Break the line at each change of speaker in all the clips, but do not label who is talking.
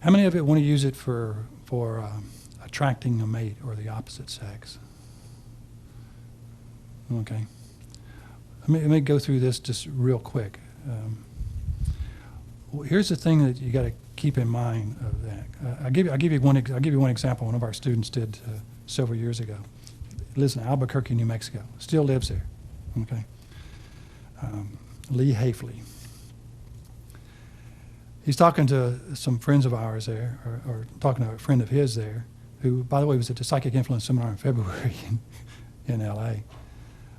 How many of it want to use it for attracting a mate or the opposite sex? Okay. Let me go through this just real quick. Here's the thing that you got to keep in mind of that. I'll give you one example. One of our students did several years ago. He lives in Albuquerque, New Mexico. Still lives there. Okay. Lee Hafley. He's talking to some friends of ours there, or talking to a friend of his there, who, by the way, was at the Psychic Influence Seminar in February in L.A.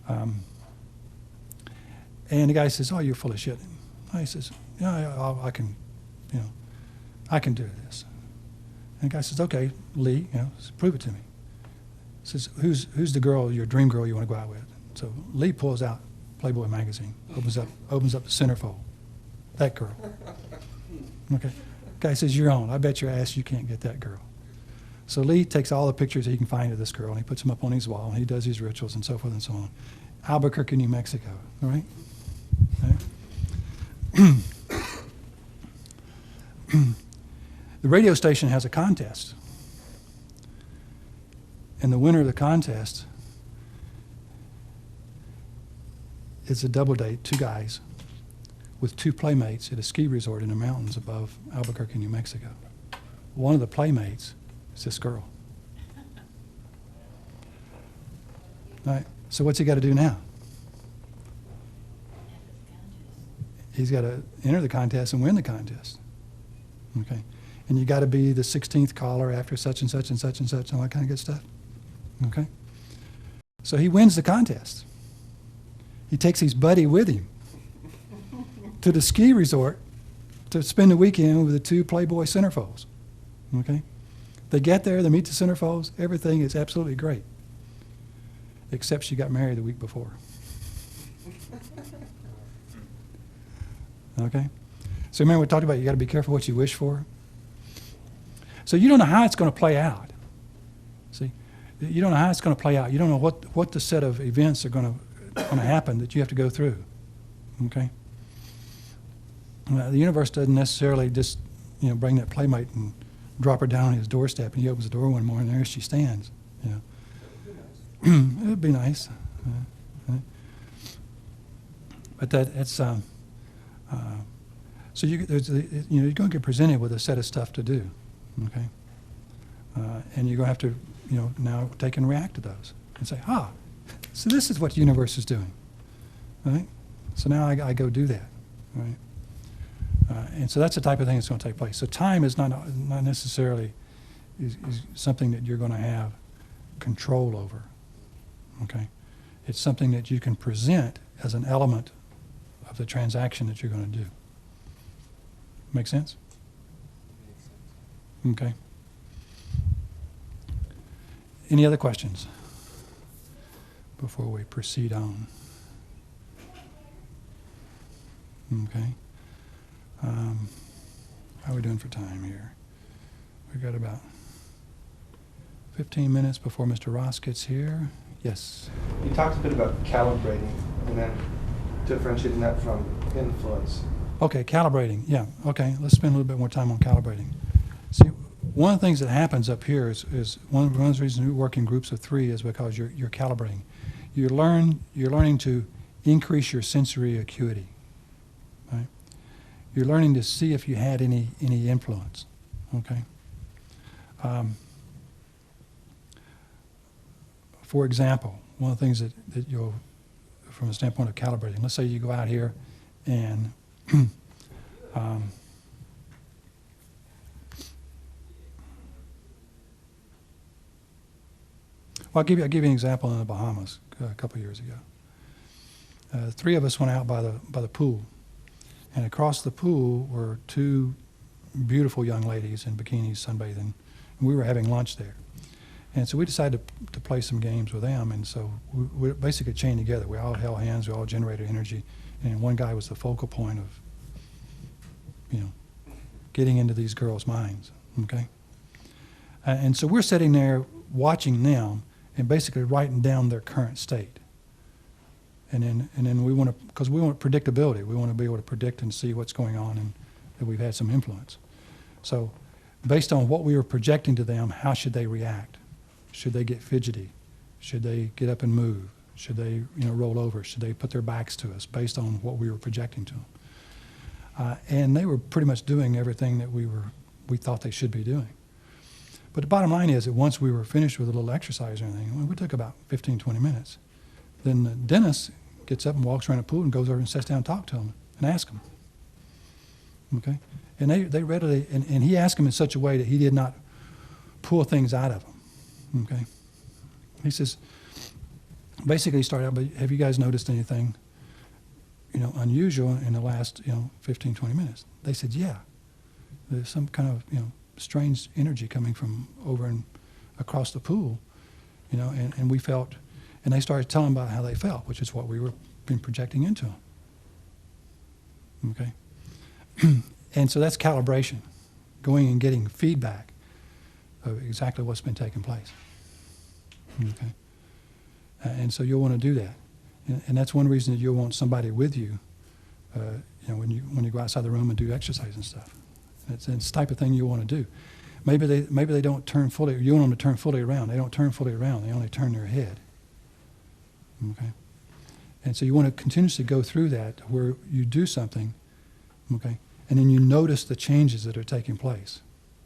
And the guy says, "Oh, you're full of shit." And he says, "Yeah, I can, I can do this." And the guy says, "Okay, Lee, prove it to me." He says, "Who's the girl, your dream girl you want to go out with?" So Lee pulls out Playboy magazine, opens up the centerfold. That girl. Okay. Guy says, "You're on. I bet your ass you can't get that girl." So Lee takes all the pictures he can find of this girl, and he puts them up on his wall, and he does his rituals and so forth and so on. Albuquerque, New Mexico, all right? The radio station has a contest. And the winner of the contest is a double date, 2 guys, with 2 playmates at a ski resort in the mountains above Albuquerque, New Mexico. One of the playmates is this girl. All right, so what's he got to do now? He's got to enter the contest and win the contest. Okay, and you got to be the 16th caller after such and such and such and such and all that kind of good stuff. Okay, so he wins the contest. He takes his buddy with him to the ski resort to spend the weekend with the 2 Playboy centerfolds. Okay? They get there, they meet the centerfolds, everything is absolutely great. Except she got married the week before. Okay? So remember we talked about you got to be careful what you wish for? So you don't know how it's going to play out. See? You don't know how it's going to play out. You don't know what the set of events are going to happen that you have to go through. Okay? The universe doesn't necessarily just, bring that playmate and drop her down on his doorstep, and he opens the door one morning, and there she stands. It would be nice. But it's so you're going to get presented with a set of stuff to do, okay? And you're going to have to, now take and react to those and say, so this is what the universe is doing, right? So now I go do that, right? And so that's the type of thing that's going to take place. So time is not necessarily is something that you're going to have control over, okay? It's something that you can present as an element of the transaction that you're going to do. Make sense? Okay. Any other questions before we proceed on? Okay. How are we doing for time here? We've got about 15 minutes before Mr. Ross gets here. Yes?
You talked a bit about calibrating and then differentiating that from influence.
Okay, calibrating. Yeah, okay. Let's spend a little bit more time on calibrating. See, one of the things that happens up here is one of the reasons we work in groups of 3 is because you're calibrating. You're learning to increase your sensory acuity. Right? You're learning to see if you had any influence. Okay. For example, one of the things that you'll, from the standpoint of calibrating, let's say you go out here and well, I'll give you an example in the Bahamas a couple of years ago. 3 of us went out by the pool, and across the pool were 2 beautiful young ladies in bikinis sunbathing, and we were having lunch there. And so we decided to play some games with them, and so we basically chained together. We all held hands, we all generated energy, and one guy was the focal point of, getting into these girls' minds, okay? And so we're sitting there watching them and basically writing down their current state. And then we want to, because we want predictability, we want to be able to predict and see what's going on and that we've had some influence. So based on what we were projecting to them, how should they react? Should they get fidgety? Should they get up and move? Should they, roll over? Should they put their backs to us based on what we were projecting to them? And they were pretty much doing everything that we thought they should be doing. But the bottom line is that once we were finished with a little exercise or anything, we took about 15, 20 minutes. Then the dentist gets up and walks around the pool and goes over and sits down and talks to them and asks them. Okay? And they readily, and he asked them in such a way that he did not pull things out of them. Okay? He says, basically he started out, but have you guys noticed anything, unusual in the last, 15, 20 minutes? They said, yeah. There's some kind of, strange energy coming from over and across the pool, and we felt, and they started telling about how they felt, which is what we were been projecting into them. Okay? And so that's calibration, going and getting feedback of exactly what's been taking place. Okay? And so you'll want to do that. And that's one reason that you'll want somebody with you, when you go outside the room and do exercise and stuff. It's the type of thing you want to do. Maybe they don't turn fully, you want them to turn fully around. They don't turn fully around, they only turn their head. Okay? And so you want to continuously go through that where you do something, okay, and then you notice the changes that are taking place.